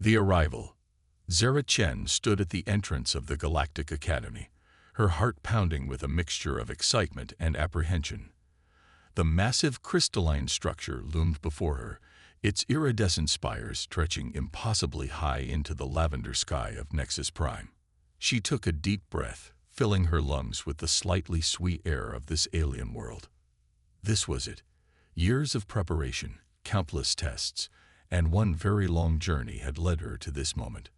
The arrival. Zara Chen stood at the entrance of the Galactic Academy, her heart pounding with a mixture of excitement and apprehension. The massive crystalline structure loomed before her, its iridescent spires stretching impossibly high into the lavender sky of Nexus Prime. She took a deep breath, filling her lungs with the slightly sweet air of this alien world. This was it. Years of preparation, countless tests, and one very long journey had led her to this moment.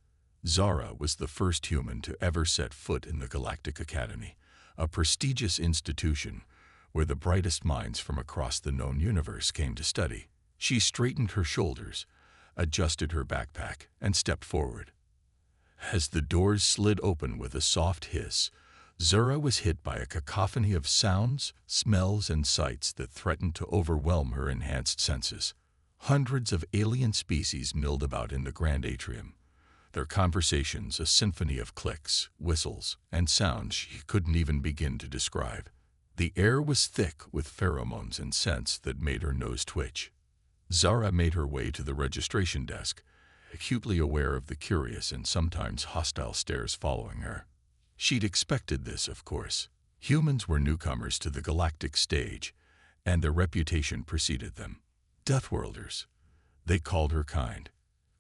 Zara was the first human to ever set foot in the Galactic Academy, a prestigious institution where the brightest minds from across the known universe came to study. She straightened her shoulders, adjusted her backpack, and stepped forward. As the doors slid open with a soft hiss, Zara was hit by a cacophony of sounds, smells, and sights that threatened to overwhelm her enhanced senses. Hundreds of alien species milled about in the grand atrium, their conversations a symphony of clicks, whistles, and sounds she couldn't even begin to describe. The air was thick with pheromones and scents that made her nose twitch. Zara made her way to the registration desk, acutely aware of the curious and sometimes hostile stares following her. She'd expected this, of course. Humans were newcomers to the galactic stage, and their reputation preceded them. Deathworlders, they called her kind.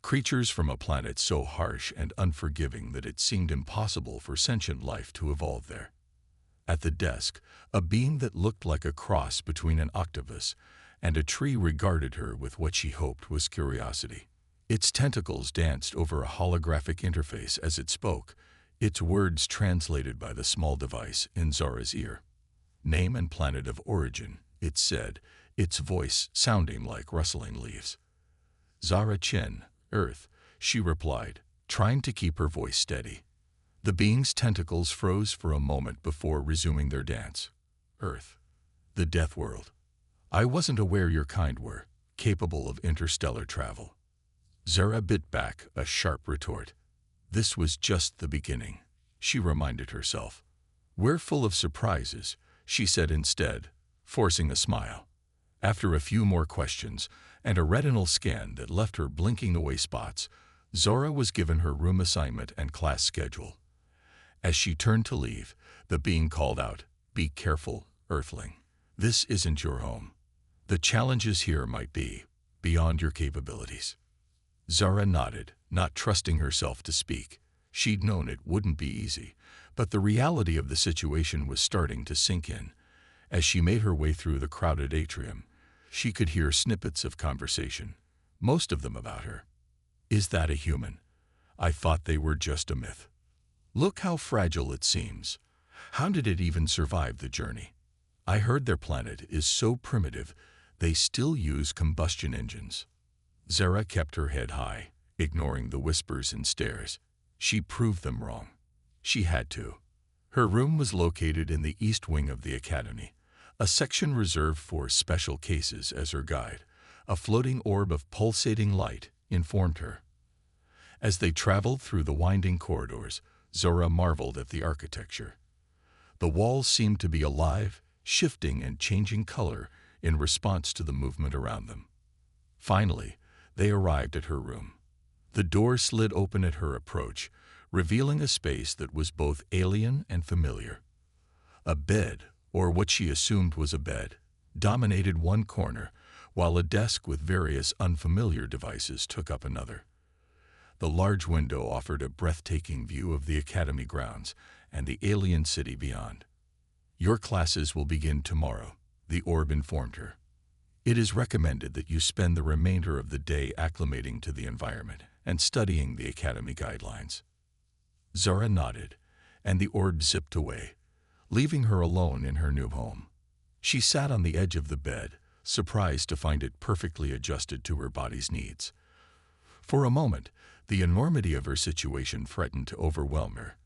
Creatures from a planet so harsh and unforgiving that it seemed impossible for sentient life to evolve there. At the desk, a being that looked like a cross between an octopus and a tree regarded her with what she hoped was curiosity. Its tentacles danced over a holographic interface as it spoke, its words translated by the small device in Zara's ear. Name and planet of origin, it said, its voice sounding like rustling leaves. Zara Chen, Earth, she replied, trying to keep her voice steady. The being's tentacles froze for a moment before resuming their dance. Earth, the death world. I wasn't aware your kind were capable of interstellar travel. Zara bit back a sharp retort. This was just the beginning, she reminded herself. We're full of surprises, she said instead, forcing a smile. After a few more questions and a retinal scan that left her blinking away spots, Zara was given her room assignment and class schedule. As she turned to leave, the being called out, "Be careful, Earthling. This isn't your home. The challenges here might be beyond your capabilities." Zara nodded, not trusting herself to speak. She'd known it wouldn't be easy, but the reality of the situation was starting to sink in. As she made her way through the crowded atrium, she could hear snippets of conversation, most of them about her. Is that a human? I thought they were just a myth. Look how fragile it seems. How did it even survive the journey? I heard their planet is so primitive, they still use combustion engines. Zara kept her head high, ignoring the whispers and stares. She proved them wrong. She had to. Her room was located in the east wing of the academy, a section reserved for special cases. As her guide, a floating orb of pulsating light, informed her. As they traveled through the winding corridors, Zara marveled at the architecture. The walls seemed to be alive, shifting and changing color in response to the movement around them. Finally, they arrived at her room. The door slid open at her approach, revealing a space that was both alien and familiar. A bed, or what she assumed was a bed, dominated one corner, while a desk with various unfamiliar devices took up another. The large window offered a breathtaking view of the academy grounds and the alien city beyond. Your classes will begin tomorrow, the orb informed her. It is recommended that you spend the remainder of the day acclimating to the environment and studying the academy guidelines. Zara nodded, and the orb zipped away, leaving her alone in her new home. She sat on the edge of the bed, surprised to find it perfectly adjusted to her body's needs. For a moment, the enormity of her situation threatened to overwhelm her.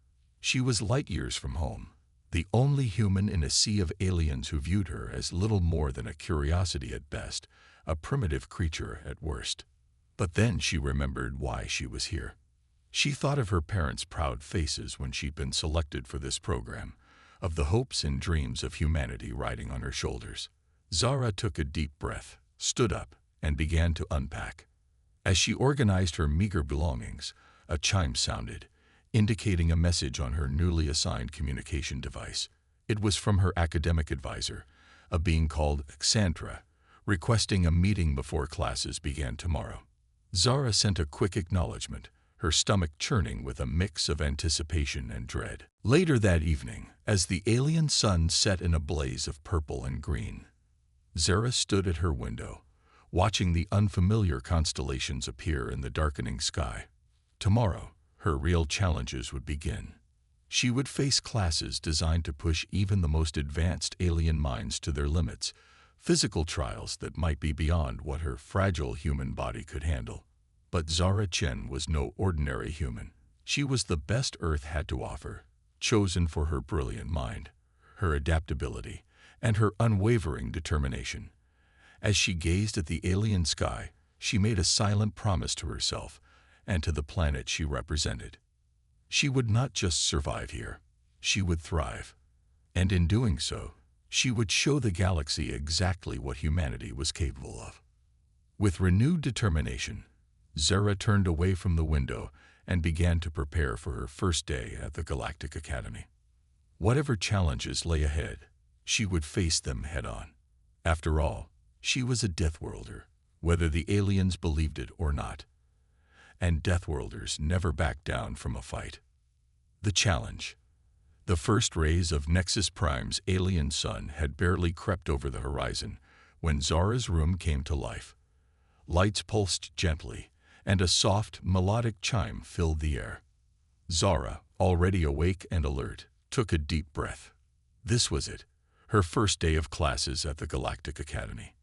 She was light years from home, the only human in a sea of aliens who viewed her as little more than a curiosity at best, a primitive creature at worst. But then she remembered why she was here. She thought of her parents' proud faces when she'd been selected for this program, of the hopes and dreams of humanity riding on her shoulders. Zara took a deep breath, stood up, and began to unpack. As she organized her meager belongings, a chime sounded, indicating a message on her newly assigned communication device. It was from her academic advisor, a being called Xandra, requesting a meeting before classes began tomorrow. Zara sent a quick acknowledgement, her stomach churning with a mix of anticipation and dread. Later that evening, as the alien sun set in a blaze of purple and green, Zara stood at her window, watching the unfamiliar constellations appear in the darkening sky. Tomorrow, her real challenges would begin. She would face classes designed to push even the most advanced alien minds to their limits, physical trials that might be beyond what her fragile human body could handle. But Zara Chen was no ordinary human. She was the best Earth had to offer, chosen for her brilliant mind, her adaptability, and her unwavering determination. As she gazed at the alien sky, she made a silent promise to herself and to the planet she represented. She would not just survive here, she would thrive. And in doing so, she would show the galaxy exactly what humanity was capable of. With renewed determination, Zara turned away from the window and began to prepare for her first day at the Galactic Academy. Whatever challenges lay ahead, she would face them head-on. After all, she was a Deathworlder, whether the aliens believed it or not. And Deathworlders never back down from a fight. The challenge. The first rays of Nexus Prime's alien sun had barely crept over the horizon when Zara's room came to life. Lights pulsed gently, and a soft, melodic chime filled the air. Zara, already awake and alert, took a deep breath. This was it, her first day of classes at the Galactic Academy.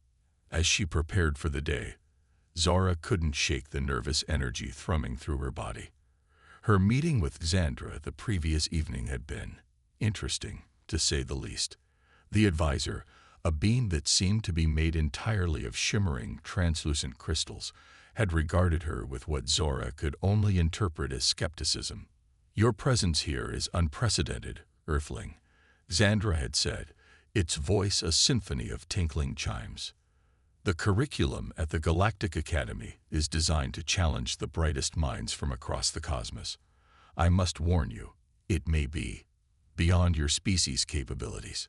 As she prepared for the day, Zara couldn't shake the nervous energy thrumming through her body. Her meeting with Xandra the previous evening had been interesting, to say the least. The advisor, a being that seemed to be made entirely of shimmering, translucent crystals, had regarded her with what Zara could only interpret as skepticism. "Your presence here is unprecedented, Earthling," Xandra had said, its voice a symphony of tinkling chimes. "The curriculum at the Galactic Academy is designed to challenge the brightest minds from across the cosmos. I must warn you, it may be beyond your species' capabilities."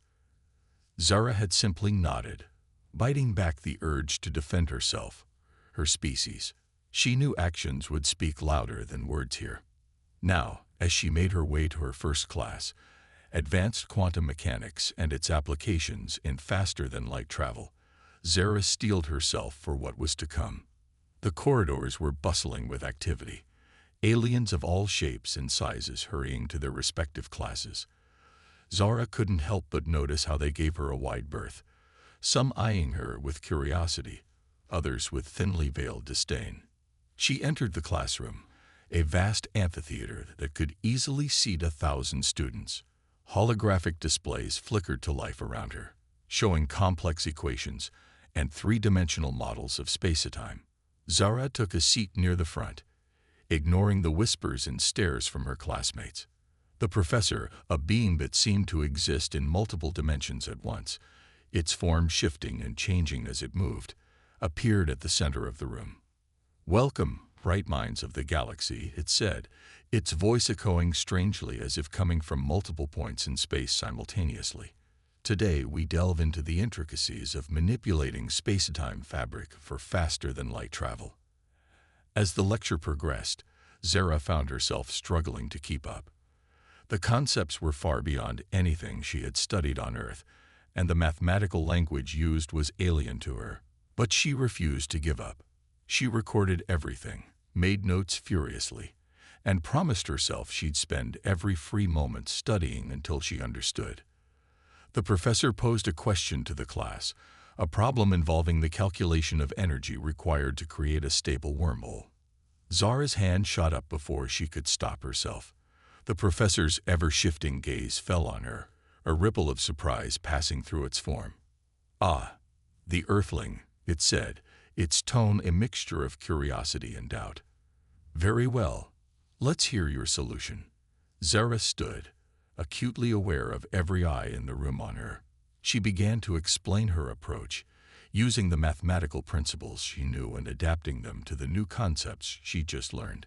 Zara had simply nodded, biting back the urge to defend herself, her species. She knew actions would speak louder than words here. Now, as she made her way to her first class, Advanced Quantum Mechanics and its applications in faster-than-light travel, Zara steeled herself for what was to come. The corridors were bustling with activity, aliens of all shapes and sizes hurrying to their respective classes. Zara couldn't help but notice how they gave her a wide berth, some eyeing her with curiosity, others with thinly veiled disdain. She entered the classroom, a vast amphitheater that could easily seat 1,000 students. Holographic displays flickered to life around her, showing complex equations and three-dimensional models of space-time. Zara took a seat near the front, ignoring the whispers and stares from her classmates. The professor, a being that seemed to exist in multiple dimensions at once, its form shifting and changing as it moved, appeared at the center of the room. "Welcome, bright minds of the galaxy," it said, its voice echoing strangely as if coming from multiple points in space simultaneously. "Today we delve into the intricacies of manipulating space-time fabric for faster-than-light travel." As the lecture progressed, Zara found herself struggling to keep up. The concepts were far beyond anything she had studied on Earth, and the mathematical language used was alien to her. But she refused to give up. She recorded everything, made notes furiously, and promised herself she'd spend every free moment studying until she understood. The professor posed a question to the class, a problem involving the calculation of energy required to create a stable wormhole. Zara's hand shot up before she could stop herself. The professor's ever-shifting gaze fell on her, a ripple of surprise passing through its form. "Ah, the Earthling," it said, its tone a mixture of curiosity and doubt. "Very well. Let's hear your solution." Zara stood, acutely aware of every eye in the room on her. She began to explain her approach, using the mathematical principles she knew and adapting them to the new concepts she just learned.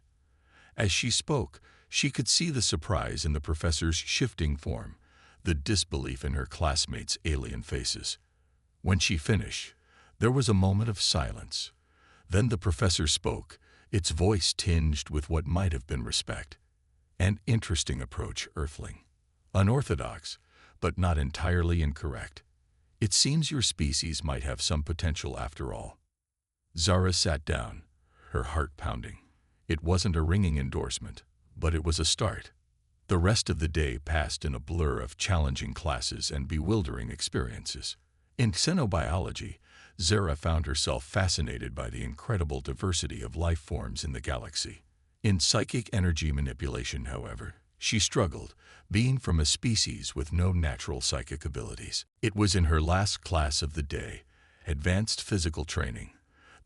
As she spoke, she could see the surprise in the professor's shifting form, the disbelief in her classmates' alien faces. When she finished, there was a moment of silence. Then the professor spoke, its voice tinged with what might have been respect. An interesting approach, Earthling. Unorthodox, but not entirely incorrect. It seems your species might have some potential after all. Zara sat down, her heart pounding. It wasn't a ringing endorsement, but it was a start. The rest of the day passed in a blur of challenging classes and bewildering experiences. In xenobiology, Zara found herself fascinated by the incredible diversity of life forms in the galaxy. In psychic energy manipulation, however, she struggled, being from a species with no natural psychic abilities. It was in her last class of the day, advanced physical training,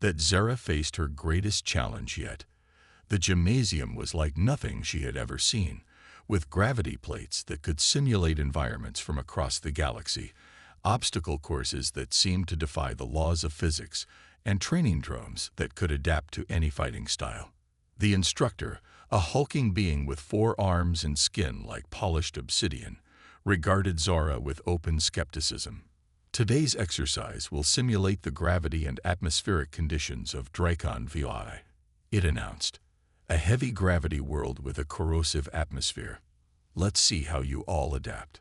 that Zara faced her greatest challenge yet. The gymnasium was like nothing she had ever seen, with gravity plates that could simulate environments from across the galaxy, obstacle courses that seemed to defy the laws of physics, and training drones that could adapt to any fighting style. The instructor, a hulking being with 4 arms and skin like polished obsidian, regarded Zara with open skepticism. Today's exercise will simulate the gravity and atmospheric conditions of Dracon VI, it announced. A heavy gravity world with a corrosive atmosphere. Let's see how you all adapt.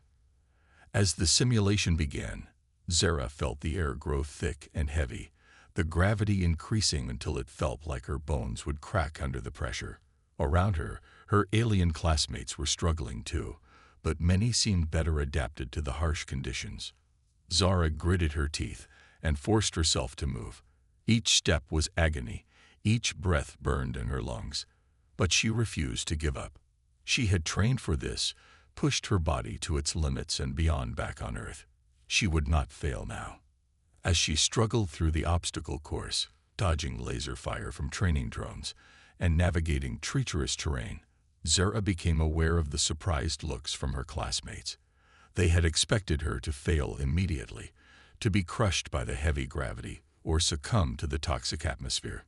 As the simulation began, Zara felt the air grow thick and heavy, the gravity increasing until it felt like her bones would crack under the pressure. Around her, her alien classmates were struggling too, but many seemed better adapted to the harsh conditions. Zara gritted her teeth and forced herself to move. Each step was agony, each breath burned in her lungs. But she refused to give up. She had trained for this, pushed her body to its limits and beyond back on Earth. She would not fail now. As she struggled through the obstacle course, dodging laser fire from training drones, and navigating treacherous terrain, Zara became aware of the surprised looks from her classmates. They had expected her to fail immediately, to be crushed by the heavy gravity or succumb to the toxic atmosphere.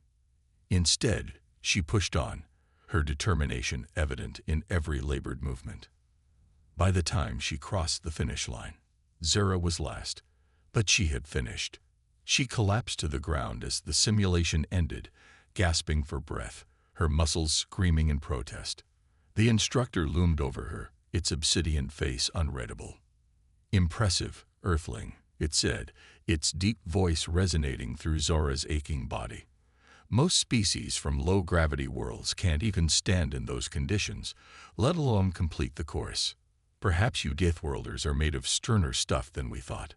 Instead, she pushed on, her determination evident in every labored movement. By the time she crossed the finish line, Zara was last, but she had finished. She collapsed to the ground as the simulation ended, gasping for breath, her muscles screaming in protest. The instructor loomed over her, its obsidian face unreadable. "Impressive, Earthling," it said, its deep voice resonating through Zara's aching body. "Most species from low-gravity worlds can't even stand in those conditions, let alone complete the course. Perhaps you Deathworlders are made of sterner stuff than we thought."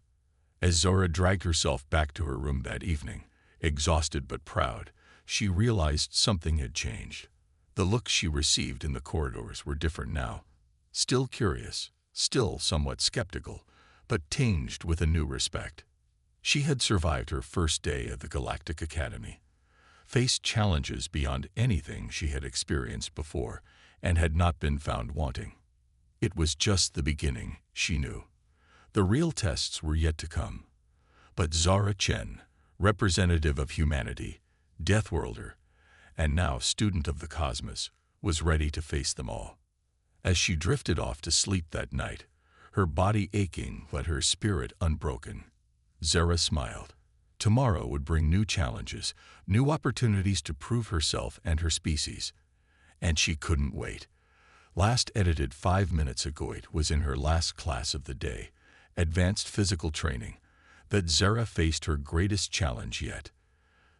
As Zara dragged herself back to her room that evening, exhausted but proud, she realized something had changed. The looks she received in the corridors were different now. Still curious, still somewhat skeptical, but tinged with a new respect. She had survived her first day at the Galactic Academy, faced challenges beyond anything she had experienced before, and had not been found wanting. It was just the beginning, she knew. The real tests were yet to come. But Zara Chen, representative of humanity, Deathworlder, and now student of the cosmos, was ready to face them all. As she drifted off to sleep that night, her body aching but her spirit unbroken, Zara smiled. Tomorrow would bring new challenges, new opportunities to prove herself and her species. And she couldn't wait. Last edited 5 minutes ago, it was in her last class of the day, advanced physical training, that Zara faced her greatest challenge yet.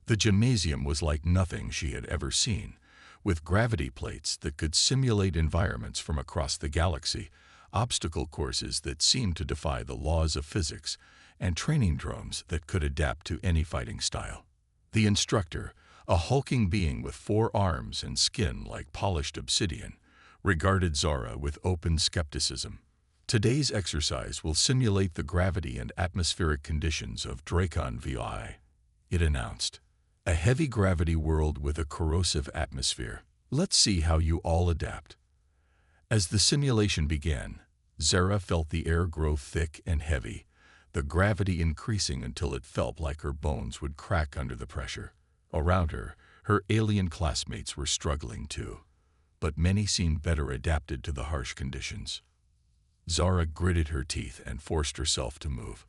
The gymnasium was like nothing she had ever seen, with gravity plates that could simulate environments from across the galaxy, obstacle courses that seemed to defy the laws of physics, and training drones that could adapt to any fighting style. The instructor, a hulking being with 4 arms and skin like polished obsidian, regarded Zara with open skepticism. Today's exercise will simulate the gravity and atmospheric conditions of Dracon VI, it announced. A heavy gravity world with a corrosive atmosphere. Let's see how you all adapt. As the simulation began, Zara felt the air grow thick and heavy, the gravity increasing until it felt like her bones would crack under the pressure. Around her, her alien classmates were struggling too, but many seemed better adapted to the harsh conditions. Zara gritted her teeth and forced herself to move.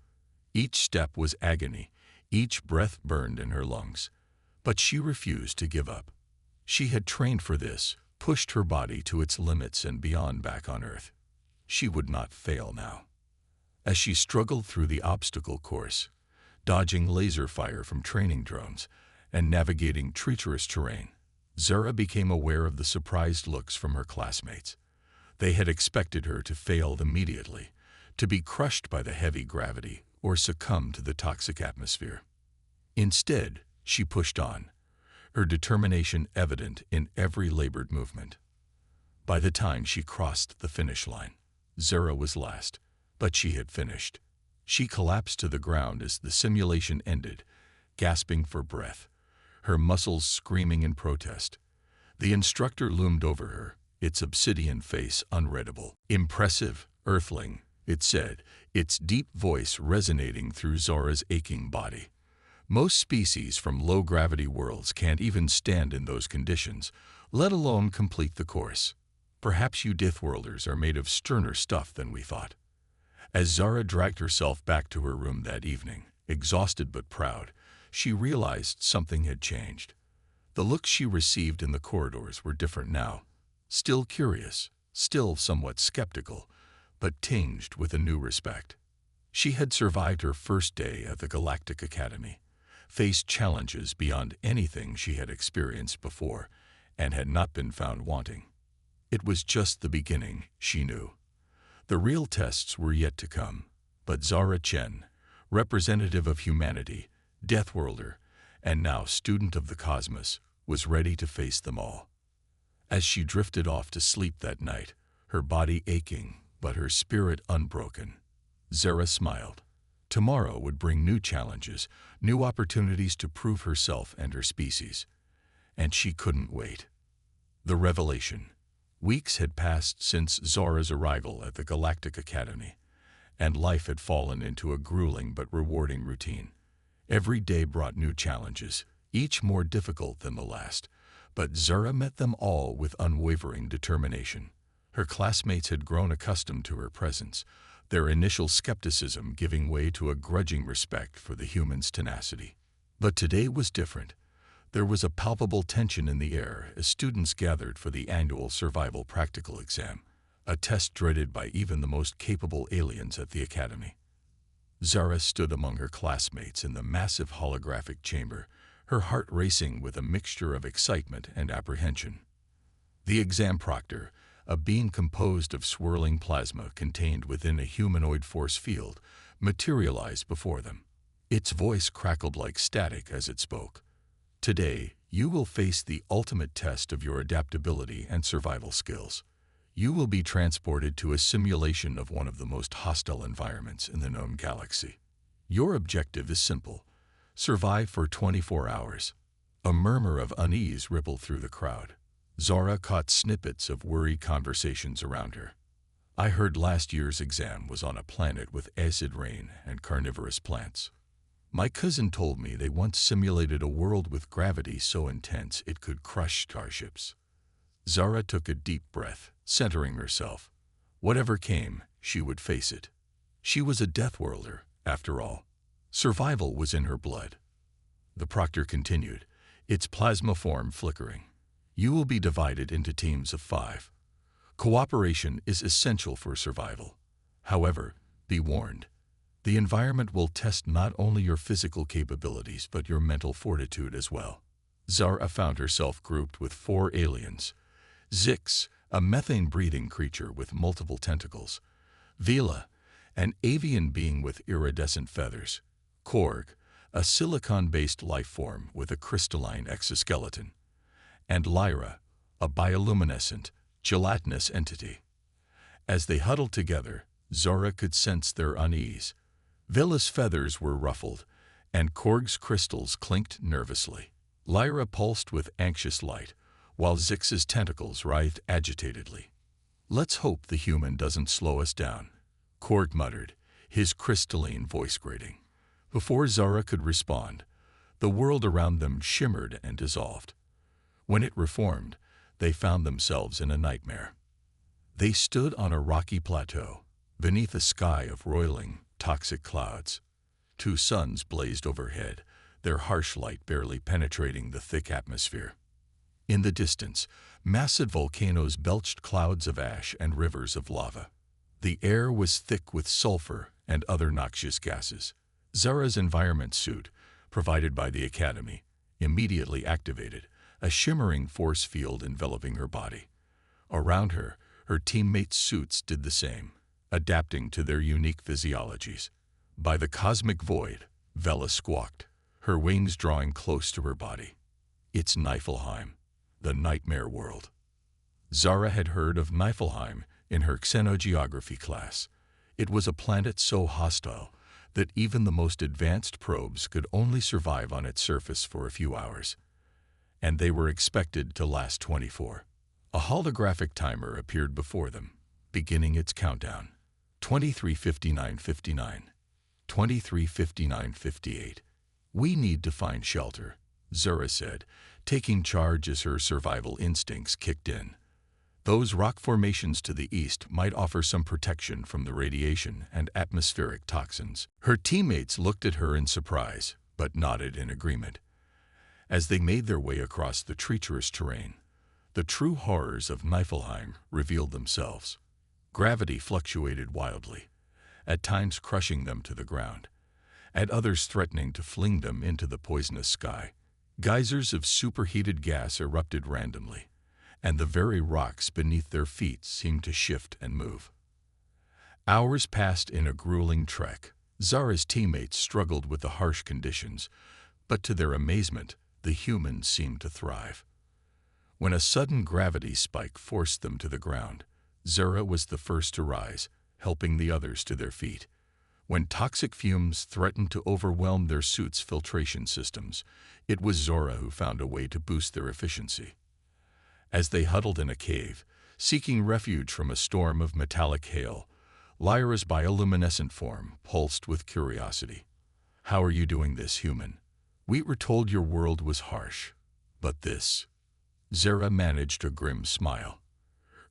Each step was agony, each breath burned in her lungs, but she refused to give up. She had trained for this, pushed her body to its limits and beyond back on Earth. She would not fail now. As she struggled through the obstacle course, dodging laser fire from training drones and navigating treacherous terrain, Zara became aware of the surprised looks from her classmates. They had expected her to fail immediately, to be crushed by the heavy gravity or succumb to the toxic atmosphere. Instead, she pushed on, her determination evident in every labored movement. By the time she crossed the finish line, Zara was last, but she had finished. She collapsed to the ground as the simulation ended, gasping for breath, her muscles screaming in protest. The instructor loomed over her, its obsidian face unreadable. "Impressive, Earthling," it said, its deep voice resonating through Zara's aching body. "Most species from low-gravity worlds can't even stand in those conditions, let alone complete the course. Perhaps you Deathworlders are made of sterner stuff than we thought." As Zara dragged herself back to her room that evening, exhausted but proud, she realized something had changed. The looks she received in the corridors were different now. Still curious, still somewhat skeptical, but tinged with a new respect. She had survived her first day at the Galactic Academy, faced challenges beyond anything she had experienced before, and had not been found wanting. It was just the beginning, she knew. The real tests were yet to come, but Zara Chen, representative of humanity, Deathworlder, and now student of the cosmos, was ready to face them all. As she drifted off to sleep that night, her body aching, but her spirit unbroken, Zara smiled. Tomorrow would bring new challenges, new opportunities to prove herself and her species. And she couldn't wait. The revelation. Weeks had passed since Zara's arrival at the Galactic Academy, and life had fallen into a grueling but rewarding routine. Every day brought new challenges, each more difficult than the last, but Zara met them all with unwavering determination. Her classmates had grown accustomed to her presence, their initial skepticism giving way to a grudging respect for the human's tenacity. But today was different. There was a palpable tension in the air as students gathered for the annual survival practical exam, a test dreaded by even the most capable aliens at the academy. Zara stood among her classmates in the massive holographic chamber, her heart racing with a mixture of excitement and apprehension. The exam proctor, a being composed of swirling plasma contained within a humanoid force field, materialized before them. Its voice crackled like static as it spoke. "Today, you will face the ultimate test of your adaptability and survival skills. You will be transported to a simulation of one of the most hostile environments in the known galaxy. Your objective is simple: survive for 24 hours. A murmur of unease rippled through the crowd. Zara caught snippets of worried conversations around her. "I heard last year's exam was on a planet with acid rain and carnivorous plants. My cousin told me they once simulated a world with gravity so intense it could crush starships." Zara took a deep breath, centering herself. Whatever came, she would face it. She was a Deathworlder, after all. Survival was in her blood. The proctor continued, its plasma form flickering. "You will be divided into teams of 5. Cooperation is essential for survival. However, be warned. The environment will test not only your physical capabilities but your mental fortitude as well." Zara found herself grouped with 4 aliens. Zix, a methane-breathing creature with multiple tentacles. Vila, an avian being with iridescent feathers. Korg, a silicon-based life form with a crystalline exoskeleton. And Lyra, a bioluminescent, gelatinous entity. As they huddled together, Zara could sense their unease. Vila's feathers were ruffled, and Korg's crystals clinked nervously. Lyra pulsed with anxious light, while Zix's tentacles writhed agitatedly. "Let's hope the human doesn't slow us down," Korg muttered, his crystalline voice grating. Before Zara could respond, the world around them shimmered and dissolved. When it reformed, they found themselves in a nightmare. They stood on a rocky plateau, beneath a sky of roiling, toxic clouds. Two suns blazed overhead, their harsh light barely penetrating the thick atmosphere. In the distance, massive volcanoes belched clouds of ash and rivers of lava. The air was thick with sulfur and other noxious gases. Zara's environment suit, provided by the Academy, immediately activated, a shimmering force field enveloping her body. Around her, her teammates' suits did the same, adapting to their unique physiologies. By the cosmic void, Vela squawked, her wings drawing close to her body. It's Niflheim, the nightmare world. Zara had heard of Niflheim in her xenogeography class. It was a planet so hostile that even the most advanced probes could only survive on its surface for a few hours. And they were expected to last 24. A holographic timer appeared before them, beginning its countdown. 23:59:59. 23:59:58. We need to find shelter, Zara said, taking charge as her survival instincts kicked in. Those rock formations to the east might offer some protection from the radiation and atmospheric toxins. Her teammates looked at her in surprise, but nodded in agreement. As they made their way across the treacherous terrain, the true horrors of Niflheim revealed themselves. Gravity fluctuated wildly, at times crushing them to the ground, at others threatening to fling them into the poisonous sky. Geysers of superheated gas erupted randomly, and the very rocks beneath their feet seemed to shift and move. Hours passed in a grueling trek. Zara's teammates struggled with the harsh conditions, but to their amazement, the humans seemed to thrive. When a sudden gravity spike forced them to the ground, Zara was the first to rise, helping the others to their feet. When toxic fumes threatened to overwhelm their suits' filtration systems, it was Zara who found a way to boost their efficiency. As they huddled in a cave, seeking refuge from a storm of metallic hail, Lyra's bioluminescent form pulsed with curiosity. "How are you doing this, human? We were told your world was harsh, but this..." Zara managed a grim smile.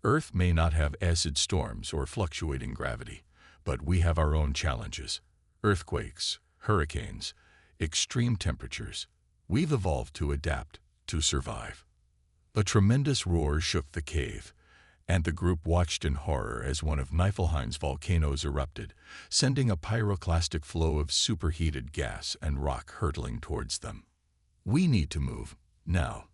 "Earth may not have acid storms or fluctuating gravity, but we have our own challenges. Earthquakes, hurricanes, extreme temperatures. We've evolved to adapt, to survive." A tremendous roar shook the cave, and the group watched in horror as one of Niflheim's volcanoes erupted, sending a pyroclastic flow of superheated gas and rock hurtling towards them. "We need to move, now,"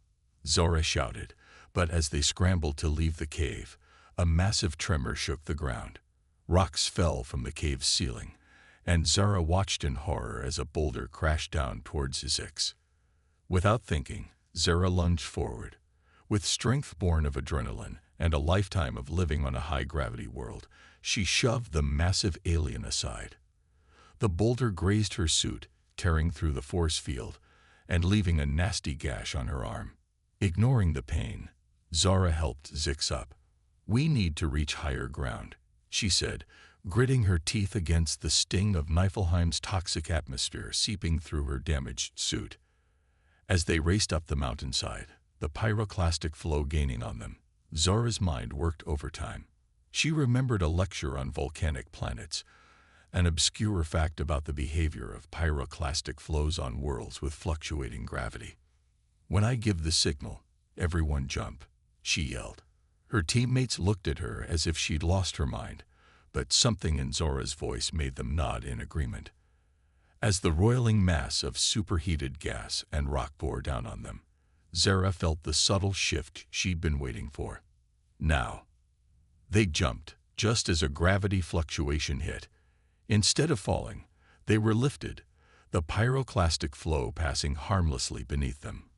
Zara shouted, but as they scrambled to leave the cave, a massive tremor shook the ground. Rocks fell from the cave's ceiling, and Zara watched in horror as a boulder crashed down towards Zix. Without thinking, Zara lunged forward. With strength born of adrenaline and a lifetime of living on a high-gravity world, she shoved the massive alien aside. The boulder grazed her suit, tearing through the force field and leaving a nasty gash on her arm. Ignoring the pain, Zara helped Zix up. "We need to reach higher ground," she said, gritting her teeth against the sting of Niflheim's toxic atmosphere seeping through her damaged suit. As they raced up the mountainside, the pyroclastic flow gaining on them, Zara's mind worked overtime. She remembered a lecture on volcanic planets, an obscure fact about the behavior of pyroclastic flows on worlds with fluctuating gravity. "When I give the signal, everyone jump," she yelled. Her teammates looked at her as if she'd lost her mind, but something in Zara's voice made them nod in agreement. As the roiling mass of superheated gas and rock bore down on them, Zara felt the subtle shift she'd been waiting for. Now. They jumped, just as a gravity fluctuation hit. Instead of falling, they were lifted, the pyroclastic flow passing harmlessly beneath them.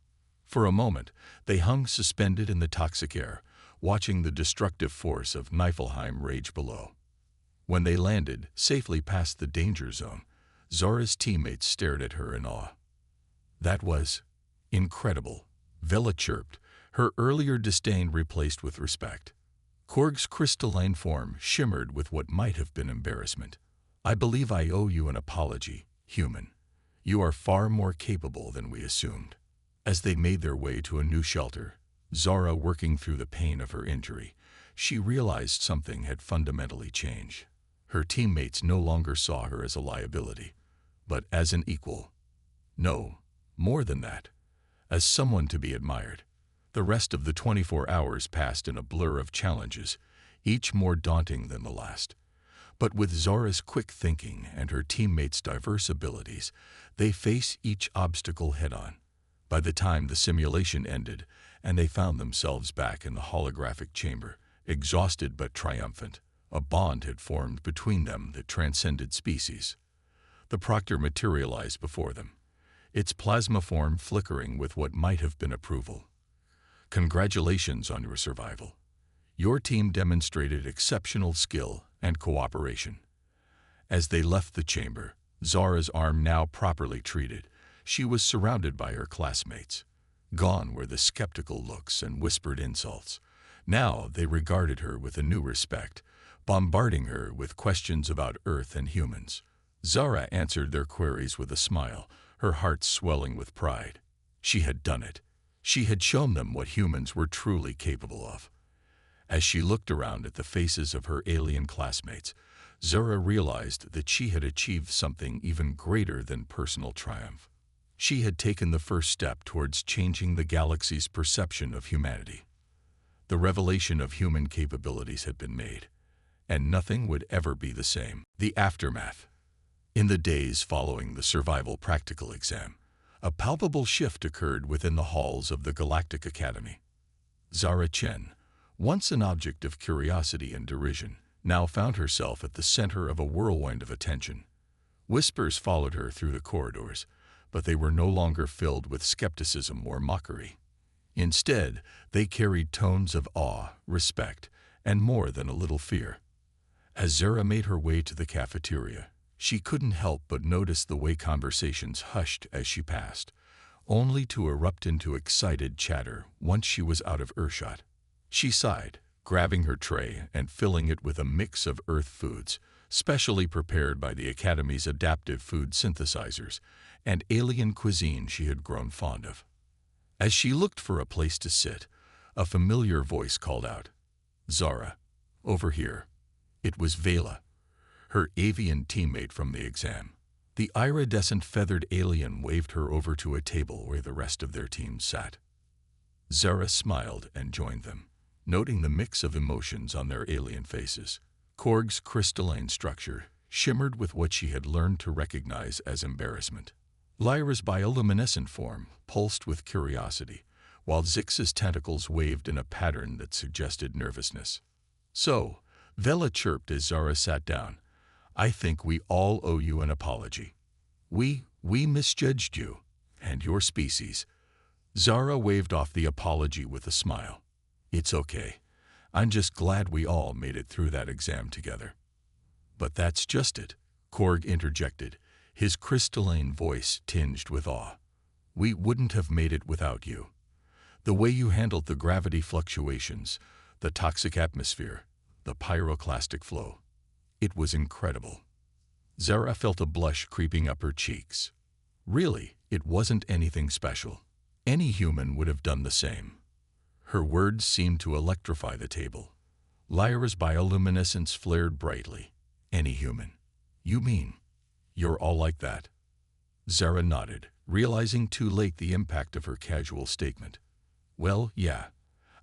For a moment, they hung suspended in the toxic air, watching the destructive force of Niflheim rage below. When they landed, safely past the danger zone, Zara's teammates stared at her in awe. "That was incredible," Vela chirped, her earlier disdain replaced with respect. Korg's crystalline form shimmered with what might have been embarrassment. I believe I owe you an apology, human. You are far more capable than we assumed." As they made their way to a new shelter, Zara working through the pain of her injury, she realized something had fundamentally changed. Her teammates no longer saw her as a liability, but as an equal. No, more than that, as someone to be admired. The rest of the 24 hours passed in a blur of challenges, each more daunting than the last. But with Zara's quick thinking and her teammates' diverse abilities, they faced each obstacle head-on. By the time the simulation ended and they found themselves back in the holographic chamber, exhausted but triumphant, a bond had formed between them that transcended species. The Proctor materialized before them, its plasma form flickering with what might have been approval. "Congratulations on your survival. Your team demonstrated exceptional skill and cooperation." As they left the chamber, Zara's arm now properly treated, she was surrounded by her classmates. Gone were the skeptical looks and whispered insults. Now they regarded her with a new respect, bombarding her with questions about Earth and humans. Zara answered their queries with a smile, her heart swelling with pride. She had done it. She had shown them what humans were truly capable of. As she looked around at the faces of her alien classmates, Zara realized that she had achieved something even greater than personal triumph. She had taken the first step towards changing the galaxy's perception of humanity. The revelation of human capabilities had been made, and nothing would ever be the same. The aftermath. In the days following the survival practical exam, a palpable shift occurred within the halls of the Galactic Academy. Zara Chen, once an object of curiosity and derision, now found herself at the center of a whirlwind of attention. Whispers followed her through the corridors, but they were no longer filled with skepticism or mockery. Instead, they carried tones of awe, respect, and more than a little fear. As Zara made her way to the cafeteria, she couldn't help but notice the way conversations hushed as she passed, only to erupt into excited chatter once she was out of earshot. She sighed, grabbing her tray and filling it with a mix of Earth foods, specially prepared by the Academy's adaptive food synthesizers, and alien cuisine she had grown fond of. As she looked for a place to sit, a familiar voice called out, "Zara, over here." It was Vela, her avian teammate from the exam. The iridescent feathered alien waved her over to a table where the rest of their team sat. Zara smiled and joined them, noting the mix of emotions on their alien faces. Korg's crystalline structure shimmered with what she had learned to recognize as embarrassment. Lyra's bioluminescent form pulsed with curiosity, while Zix's tentacles waved in a pattern that suggested nervousness. "So," Vela chirped as Zara sat down, "I think we all owe you an apology. We misjudged you and your species." Zara waved off the apology with a smile. "It's okay. I'm just glad we all made it through that exam together." "But that's just it," Korg interjected, his crystalline voice tinged with awe. "We wouldn't have made it without you. The way you handled the gravity fluctuations, the toxic atmosphere, the pyroclastic flow. It was incredible." Zara felt a blush creeping up her cheeks. Really, it wasn't anything special. Any human would have done the same. Her words seemed to electrify the table. Lyra's bioluminescence flared brightly. "Any human? You mean you're all like that?" Zara nodded, realizing too late the impact of her casual statement. "Well, yeah.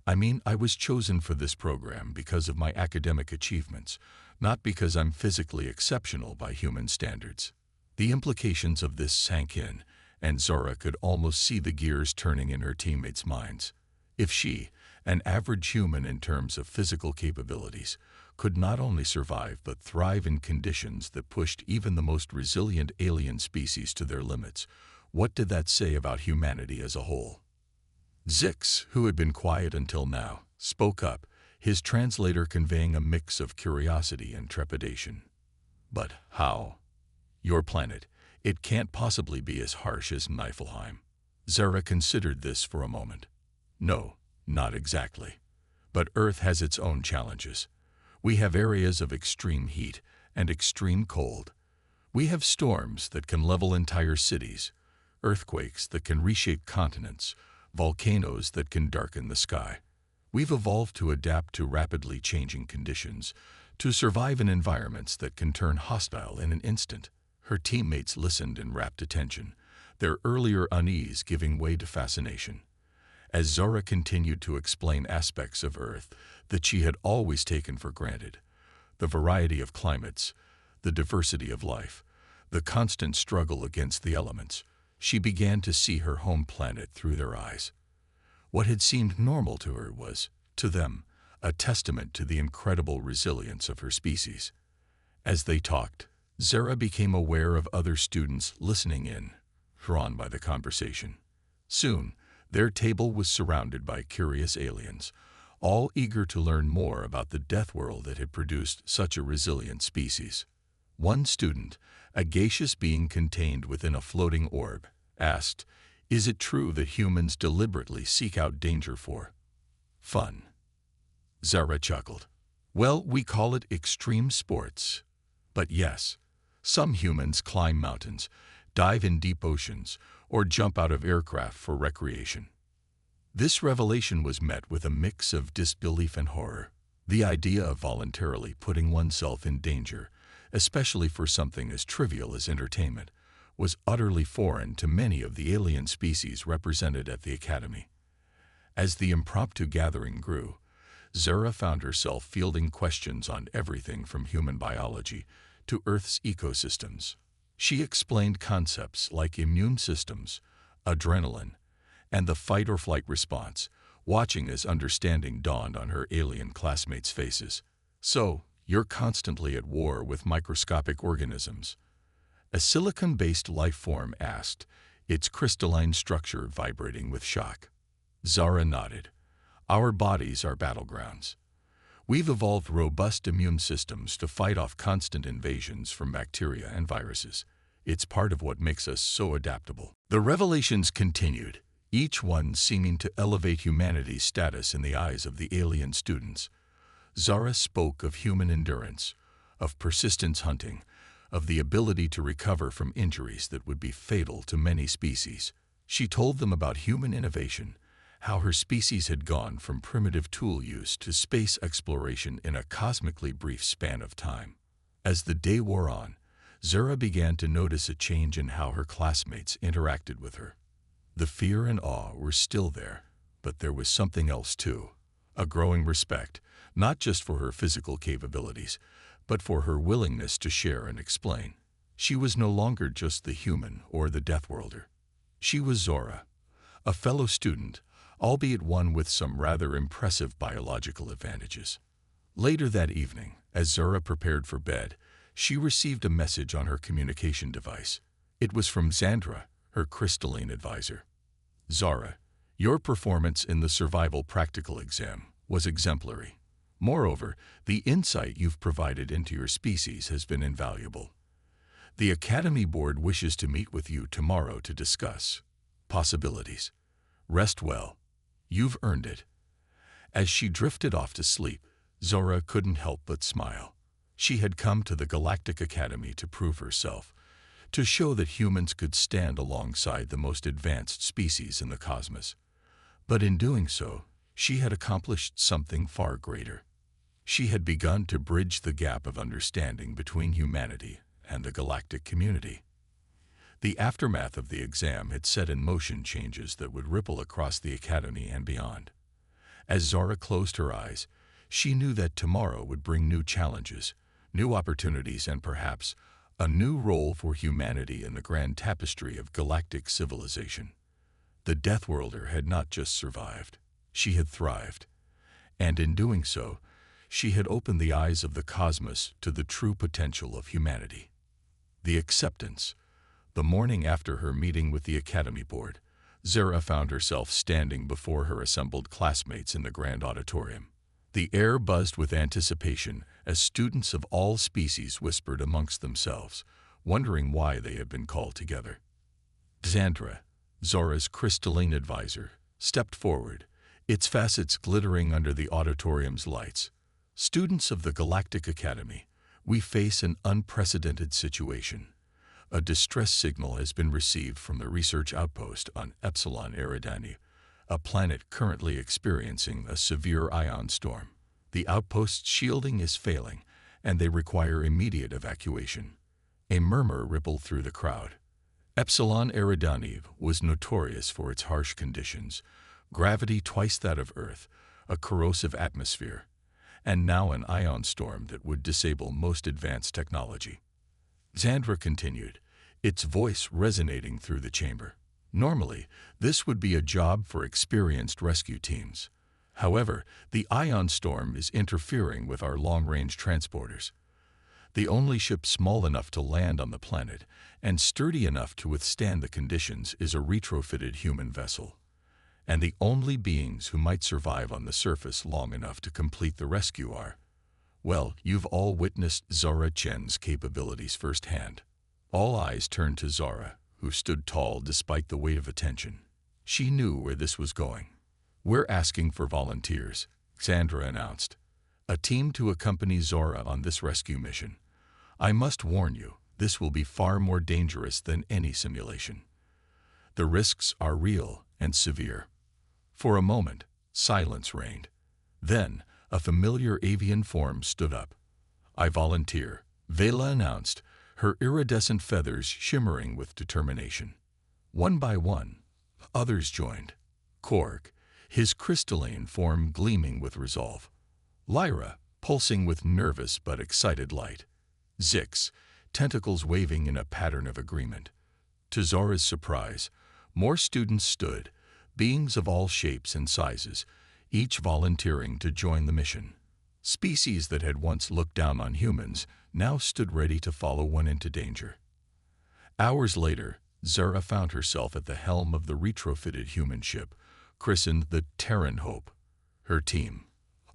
I mean, I was chosen for this program because of my academic achievements, not because I'm physically exceptional by human standards." The implications of this sank in, and Zara could almost see the gears turning in her teammates' minds. If she, an average human in terms of physical capabilities, could not only survive but thrive in conditions that pushed even the most resilient alien species to their limits, what did that say about humanity as a whole? Zix, who had been quiet until now, spoke up, his translator conveying a mix of curiosity and trepidation. "But how? Your planet, it can't possibly be as harsh as Niflheim." Zara considered this for a moment. "No, not exactly. But Earth has its own challenges. We have areas of extreme heat, and extreme cold. We have storms that can level entire cities, earthquakes that can reshape continents, volcanoes that can darken the sky. We've evolved to adapt to rapidly changing conditions, to survive in environments that can turn hostile in an instant. Her teammates listened in rapt attention, their earlier unease giving way to fascination. As Zara continued to explain aspects of Earth that she had always taken for granted, the variety of climates, the diversity of life, the constant struggle against the elements, she began to see her home planet through their eyes. What had seemed normal to her was, to them, a testament to the incredible resilience of her species. As they talked, Zara became aware of other students listening in, drawn by the conversation. Soon, their table was surrounded by curious aliens, all eager to learn more about the Deathworld that had produced such a resilient species. One student, a gaseous being contained within a floating orb, asked, "Is it true that humans deliberately seek out danger for fun?" Zara chuckled. "Well, we call it extreme sports. But yes, some humans climb mountains, dive in deep oceans, or jump out of aircraft for recreation." This revelation was met with a mix of disbelief and horror. The idea of voluntarily putting oneself in danger, especially for something as trivial as entertainment, was utterly foreign to many of the alien species represented at the Academy. As the impromptu gathering grew, Zara found herself fielding questions on everything from human biology to Earth's ecosystems. She explained concepts like immune systems, adrenaline, and the fight-or-flight response, watching as understanding dawned on her alien classmates' faces. "So, you're constantly at war with microscopic organisms?" A silicon-based life form asked, its crystalline structure vibrating with shock. Zara nodded. "Our bodies are battlegrounds. We've evolved robust immune systems to fight off constant invasions from bacteria and viruses. It's part of what makes us so adaptable." The revelations continued, each one seeming to elevate humanity's status in the eyes of the alien students. Zara spoke of human endurance, of persistence hunting, of the ability to recover from injuries that would be fatal to many species. She told them about human innovation, how her species had gone from primitive tool use to space exploration in a cosmically brief span of time. As the day wore on, Zara began to notice a change in how her classmates interacted with her. The fear and awe were still there, but there was something else too, a growing respect, not just for her physical capabilities, but for her willingness to share and explain. She was no longer just the human or the Deathworlder. She was Zora, a fellow student, albeit one with some rather impressive biological advantages. Later that evening, as Zora prepared for bed, she received a message on her communication device. It was from Xandra, her crystalline advisor. "Zara, your performance in the survival practical exam was exemplary. Moreover, the insight you've provided into your species has been invaluable. The Academy Board wishes to meet with you tomorrow to discuss possibilities. Rest well. You've earned it." As she drifted off to sleep, Zora couldn't help but smile. She had come to the Galactic Academy to prove herself, to show that humans could stand alongside the most advanced species in the cosmos. But in doing so, she had accomplished something far greater. She had begun to bridge the gap of understanding between humanity and the galactic community. The aftermath of the exam had set in motion changes that would ripple across the Academy and beyond. As Zara closed her eyes, she knew that tomorrow would bring new challenges, new opportunities, and perhaps a new role for humanity in the grand tapestry of galactic civilization. The Deathworlder had not just survived, she had thrived. And in doing so, she had opened the eyes of the cosmos to the true potential of humanity. The acceptance. The morning after her meeting with the Academy Board, Zara found herself standing before her assembled classmates in the grand auditorium. The air buzzed with anticipation as students of all species whispered amongst themselves, wondering why they had been called together. Xandra, Zora's crystalline advisor, stepped forward, its facets glittering under the auditorium's lights. "Students of the Galactic Academy, We face an unprecedented situation. A distress signal has been received from the research outpost on Epsilon Eridani, a planet currently experiencing a severe ion storm. The outpost's shielding is failing, and they require immediate evacuation. A murmur rippled through the crowd. Epsilon Eridani was notorious for its harsh conditions, gravity twice that of Earth, a corrosive atmosphere, and now an ion storm that would disable most advanced technology. Xandra continued, its voice resonating through the chamber. Normally, this would be a job for experienced rescue teams. However, the ion storm is interfering with our long-range transporters. The only ship small enough to land on the planet and sturdy enough to withstand the conditions is a retrofitted human vessel. And the only beings who might survive on the surface long enough to complete the rescue are, well, you've all witnessed Zara Chen's capabilities firsthand. All eyes turned to Zara, who stood tall despite the weight of attention. She knew where this was going. We're asking for volunteers, Xandra announced. A team to accompany Zara on this rescue mission. I must warn you, this will be far more dangerous than any simulation. The risks are real and severe. For a moment, silence reigned. Then, a familiar avian form stood up. I volunteer, Vela announced, her iridescent feathers shimmering with determination. One by one, others joined. Korg, his crystalline form gleaming with resolve. Lyra, pulsing with nervous but excited light. Zix, tentacles waving in a pattern of agreement. To Zara's surprise, more students stood, beings of all shapes and sizes, each volunteering to join the mission. Species that had once looked down on humans now stood ready to follow one into danger. Hours later, Zara found herself at the helm of the retrofitted human ship, christened the Terran Hope. Her team,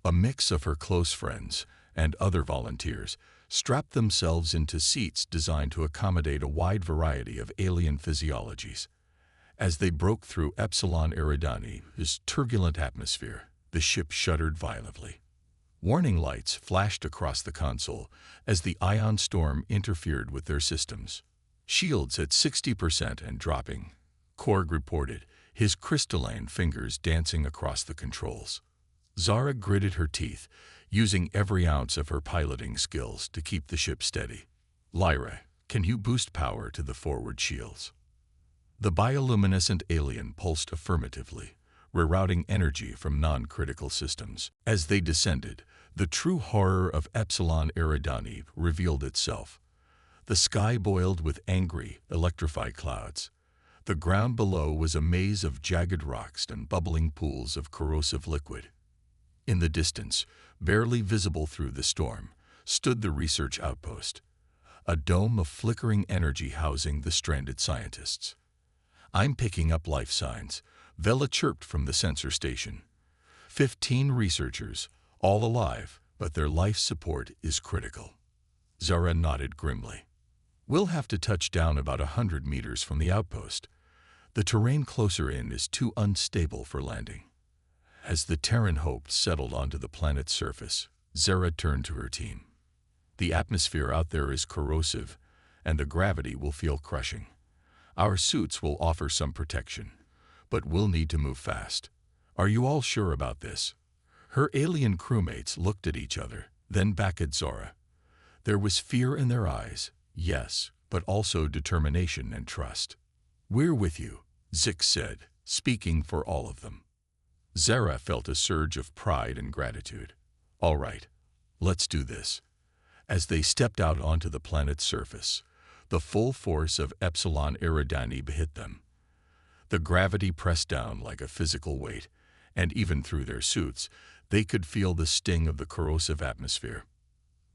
a mix of her close friends and other volunteers, strapped themselves into seats designed to accommodate a wide variety of alien physiologies. As they broke through Epsilon Eridani's turbulent atmosphere, the ship shuddered violently. Warning lights flashed across the console as the ion storm interfered with their systems. Shields at 60% and dropping, Korg reported, his crystalline fingers dancing across the controls. Zara gritted her teeth, using every ounce of her piloting skills to keep the ship steady. Lyra, can you boost power to the forward shields? The bioluminescent alien pulsed affirmatively, rerouting energy from non-critical systems. As they descended, the true horror of Epsilon Eridani revealed itself. The sky boiled with angry, electrified clouds. The ground below was a maze of jagged rocks and bubbling pools of corrosive liquid. In the distance, barely visible through the storm, stood the research outpost, a dome of flickering energy housing the stranded scientists. I'm picking up life signs, Vela chirped from the sensor station. 15 researchers, all alive, but their life support is critical. Zara nodded grimly. We'll have to touch down about 100 meters from the outpost. The terrain closer in is too unstable for landing. As the Terran Hope settled onto the planet's surface, Zara turned to her team. The atmosphere out there is corrosive, and the gravity will feel crushing. Our suits will offer some protection, but we'll need to move fast. Are you all sure about this? Her alien crewmates looked at each other, then back at Zara. There was fear in their eyes, yes, but also determination and trust. We're with you, Zix said, speaking for all of them. Zara felt a surge of pride and gratitude. All right, let's do this. As they stepped out onto the planet's surface, the full force of Epsilon Eridani hit them. The gravity pressed down like a physical weight, and even through their suits, they could feel the sting of the corrosive atmosphere.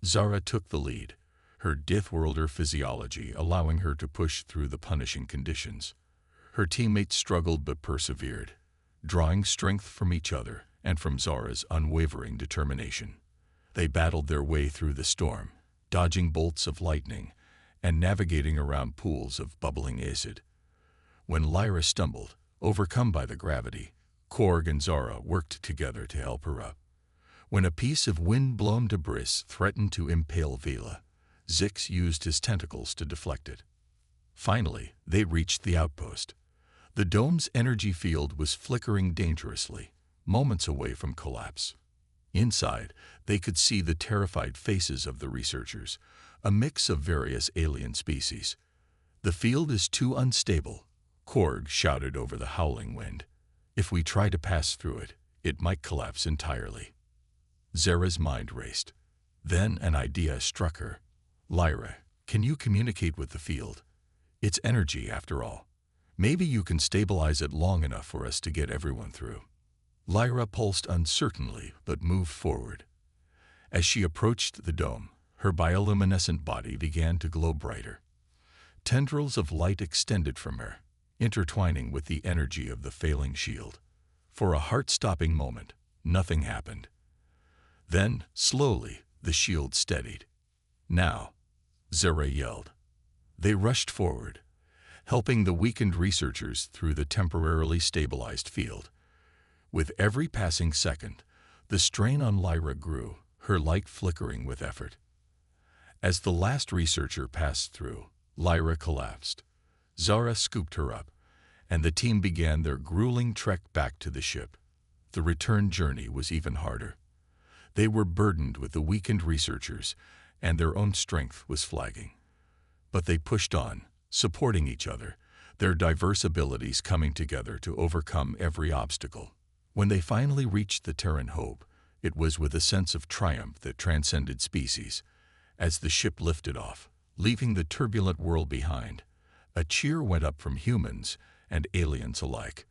Zara took the lead, her Deathworlder physiology allowing her to push through the punishing conditions. Her teammates struggled but persevered, drawing strength from each other and from Zara's unwavering determination. They battled their way through the storm, dodging bolts of lightning and navigating around pools of bubbling acid. When Lyra stumbled, overcome by the gravity, Korg and Zara worked together to help her up. When a piece of wind-blown debris threatened to impale Vela, Zix used his tentacles to deflect it. Finally, they reached the outpost. The dome's energy field was flickering dangerously, moments away from collapse. Inside, they could see the terrified faces of the researchers, a mix of various alien species. "The field is too unstable," Korg shouted over the howling wind. "If we try to pass through it, it might collapse entirely." Zara's mind raced. Then an idea struck her. "Lyra, can you communicate with the field? It's energy, after all. Maybe you can stabilize it long enough for us to get everyone through." Lyra pulsed uncertainly but moved forward. As she approached the dome, her bioluminescent body began to glow brighter. Tendrils of light extended from her, intertwining with the energy of the failing shield. For a heart-stopping moment, nothing happened. Then, slowly, the shield steadied. "Now," Zara yelled. They rushed forward, helping the weakened researchers through the temporarily stabilized field. With every passing second, the strain on Lyra grew, her light flickering with effort. As the last researcher passed through, Lyra collapsed. Zara scooped her up, and the team began their grueling trek back to the ship. The return journey was even harder. They were burdened with the weakened researchers, and their own strength was flagging. But they pushed on, supporting each other, their diverse abilities coming together to overcome every obstacle. When they finally reached the Terran Hope, it was with a sense of triumph that transcended species. As the ship lifted off, leaving the turbulent world behind, a cheer went up from humans and aliens alike.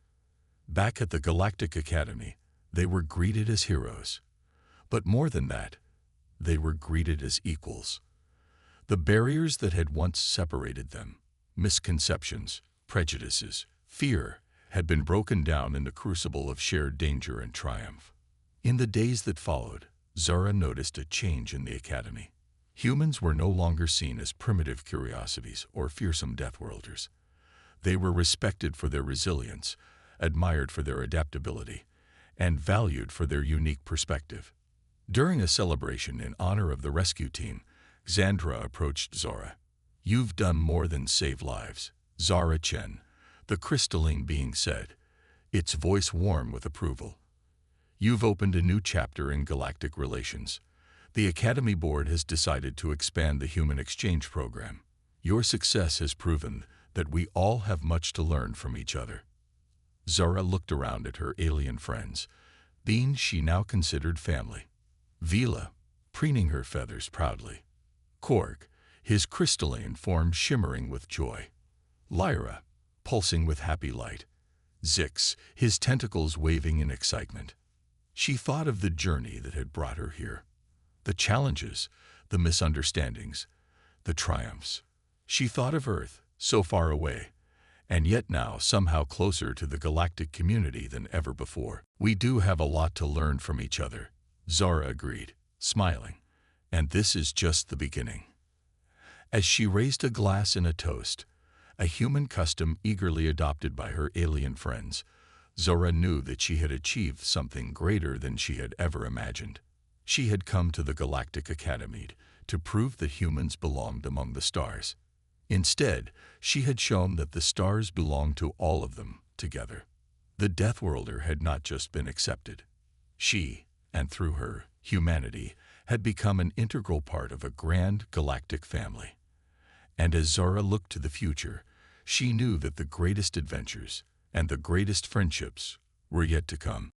Back at the Galactic Academy, they were greeted as heroes. But more than that, they were greeted as equals. The barriers that had once separated them, misconceptions, prejudices, fear, had been broken down in the crucible of shared danger and triumph. In the days that followed, Zara noticed a change in the Academy. Humans were no longer seen as primitive curiosities or fearsome Deathworlders. They were respected for their resilience, admired for their adaptability, and valued for their unique perspective. During a celebration in honor of the rescue team, Xandra approached Zara. "You've done more than save lives," Zara Chen, the crystalline being said, its voice warm with approval. "You've opened a new chapter in galactic relations. The Academy Board has decided to expand the human exchange program. Your success has proven that we all have much to learn from each other." Zara looked around at her alien friends, beings she now considered family. Vila, preening her feathers proudly. Korg, his crystalline form shimmering with joy. Lyra, pulsing with happy light. Zix, his tentacles waving in excitement. She thought of the journey that had brought her here. The challenges, the misunderstandings, the triumphs. She thought of Earth, so far away, and yet now somehow closer to the galactic community than ever before. "We do have a lot to learn from each other," Zara agreed, smiling. "And this is just the beginning." As she raised a glass in a toast, a human custom eagerly adopted by her alien friends, Zora knew that she had achieved something greater than she had ever imagined. She had come to the Galactic Academy to prove that humans belonged among the stars. Instead, she had shown that the stars belonged to all of them together. The Deathworlder had not just been accepted. She, and through her, humanity, had become an integral part of a grand galactic family. And as Zara looked to the future, she knew that the greatest adventures and the greatest friendships were yet to come.